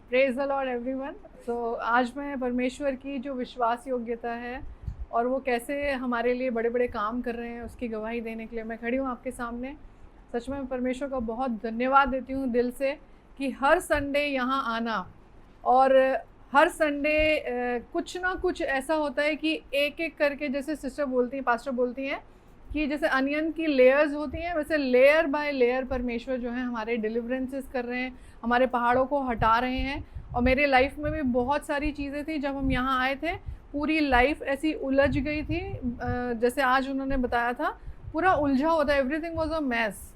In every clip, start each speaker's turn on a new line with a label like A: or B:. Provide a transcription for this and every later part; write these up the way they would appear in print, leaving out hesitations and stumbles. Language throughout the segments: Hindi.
A: Praise the Lord everyone. So आज मैं परमेश्वर की जो विश्वास योग्यता है और वो कैसे हमारे लिए बड़े बड़े काम कर रहे हैं उसकी गवाही देने के लिए मैं खड़ी हूँ आपके सामने। सच में मैं परमेश्वर का बहुत धन्यवाद देती हूँ दिल से कि हर संडे यहाँ आना और हर संडे कुछ ना कुछ ऐसा होता है कि एक एक करके, जैसे सिस्टर बोलती हैं, पास्टर बोलती हैं कि जैसे अनियन की लेयर्स होती हैं, वैसे लेयर बाय लेयर परमेश्वर जो है हमारे डिलीवरेंसेस कर रहे हैं, हमारे पहाड़ों को हटा रहे हैं। और मेरे लाइफ में भी बहुत सारी चीज़ें थी जब हम यहाँ आए थे, पूरी लाइफ ऐसी उलझ गई थी। जैसे आज उन्होंने बताया था, पूरा उलझा होता है, एवरीथिंग वाज अ मैस।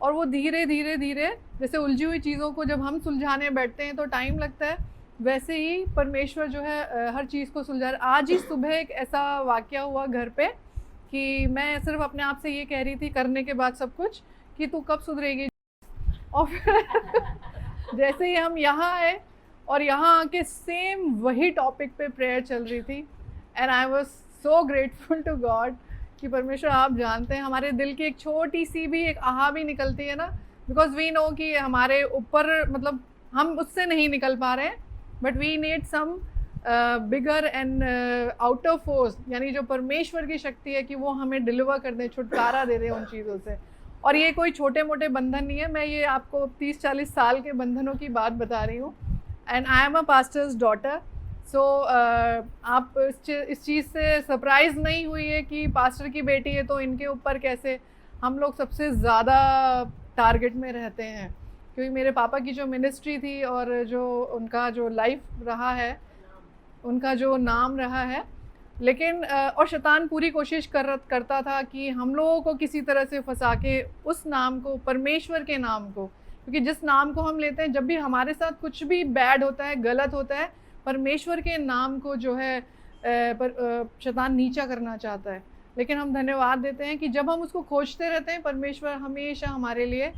A: और वो धीरे धीरे धीरे, जैसे उलझी हुई चीज़ों को जब हम सुलझाने बैठते हैं तो टाइम लगता है, वैसे ही परमेश्वर जो है हर चीज़ को सुलझा रहा है। आज ही सुबह एक ऐसा वाक़या हुआ घर पे कि मैं सिर्फ अपने आप से ये कह रही थी करने के बाद सब कुछ कि तू कब सुधरेगी। और फिर जैसे ही हम यहाँ आए और यहाँ आके सेम वही टॉपिक पे प्रेयर चल रही थी, and I was so grateful to God कि परमेश्वर आप जानते हैं हमारे दिल की एक छोटी सी भी एक आहा भी निकलती है ना, बिकॉज वी नो कि हमारे ऊपर मतलब हम उससे नहीं निकल पा रहे हैं, but we need some bigger and outer force, यानी जो परमेश्वर की शक्ति है कि वो हमें डिलीवर कर दे, छुटकारा दे दे उन चीज़ों से। और ये कोई छोटे मोटे बंधन नहीं है, मैं ये आपको 30-40 साल के बंधनों की बात बता रही हूँ। And I am a pastor's daughter. So आप इस चीज़ से सरप्राइज़ नहीं हुई है कि पास्टर की बेटी है तो इनके ऊपर कैसे हम लोग सबसे ज़्यादा टारगेट में रहते हैं, क्योंकि मेरे पापा की जो मिनिस्ट्री थी और जो उनका जो लाइफ रहा है, उनका जो नाम रहा है, लेकिन और शैतान पूरी कोशिश करता था कि हम लोगों को किसी तरह से फंसा के उस नाम को, परमेश्वर के नाम को, क्योंकि जिस नाम को हम लेते हैं, जब भी हमारे साथ कुछ भी बैड होता है, गलत होता है, परमेश्वर के नाम को जो है शैतान नीचा करना चाहता है। लेकिन हम धन्यवाद देते हैं कि जब हम उसको खोजते रहते हैं, परमेश्वर हमेशा हमारे लिए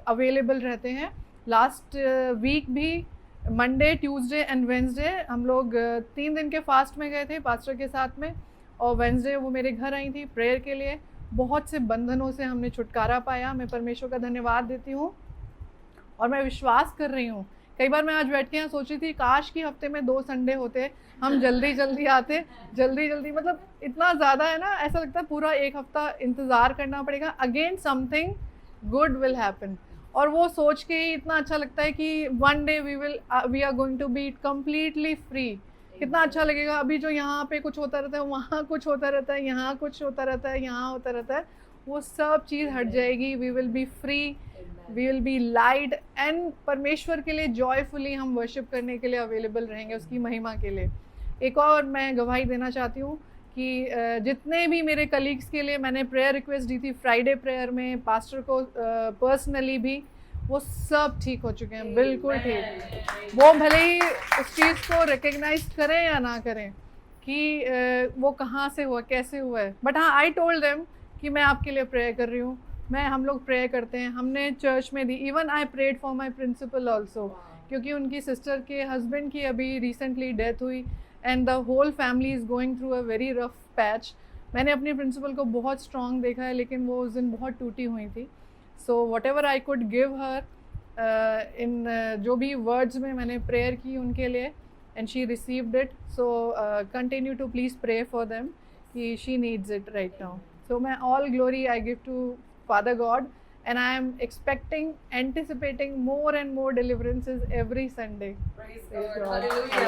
A: अवेलेबल रहते हैं। लास्ट वीक भी मंडे, ट्यूसडे एंड वेंसडे हम लोग 3 दिन के फास्ट में गए थे पास्टर के साथ में, और वेंसडे वो मेरे घर आई थी प्रेयर के लिए। बहुत से बंधनों से हमने छुटकारा पाया। मैं परमेश्वर का धन्यवाद देती हूँ और मैं विश्वास कर रही हूँ। कई बार मैं आज बैठ के यहाँ सोच रही थी काश कि हफ्ते में 2 संडे होते, हम जल्दी जल्दी आते, जल्दी जल्दी, मतलब इतना ज़्यादा है ना, ऐसा लगता है पूरा एक हफ्ता इंतज़ार करना पड़ेगा, again something good will happen. और वो सोच के ही इतना अच्छा लगता है कि one day we are going to be completely free. कितना अच्छा लगेगा। अभी जो यहाँ पे कुछ होता रहता है, वहाँ कुछ होता रहता है, यहाँ कुछ होता रहता है, यहाँ होता रहता है, वो सब चीज़ हट जाएगी। We will be free, we will be light, and परमेश्वर के लिए जॉयफुली हम वर्शिप करने के लिए अवेलेबल रहेंगे, उसकी महिमा के लिए। एक और मैं गवाही देना चाहती हूँ कि जितने भी मेरे कलीग्स के लिए मैंने प्रेयर रिक्वेस्ट दी थी फ्राइडे प्रेयर में, पास्टर को पर्सनली भी, वो सब ठीक हो चुके हैं, बिल्कुल ठीक। वो भले ही उस चीज़ को रिकग्नाइज करें या ना करें कि वो कहाँ से हुआ, कैसे हुआ है, बट हाँ, आई टोल्ड देम कि मैं आपके लिए प्रेयर कर रही हूँ। हम लोग प्रेयर करते हैं, हमने चर्च में दी। Even I prayed for my principal also, क्योंकि उनकी सिस्टर के हस्बैंड की अभी रिसेंटली डेथ हुई, and the whole family is going through a very rough patch. मैंने अपनी प्रिंसिपल को बहुत स्ट्रॉन्ग देखा है, लेकिन वो उस दिन बहुत टूटी हुई थी। So whatever I could give her in जो भी वर्ड्स में मैंने प्रेयर की उनके लिए, and she received it. So continue to please pray for them कि she needs it right now. So मैं all glory I give to Father God, and I am anticipating more and more deliverances every Sunday.
B: Praise God. Hallelujah.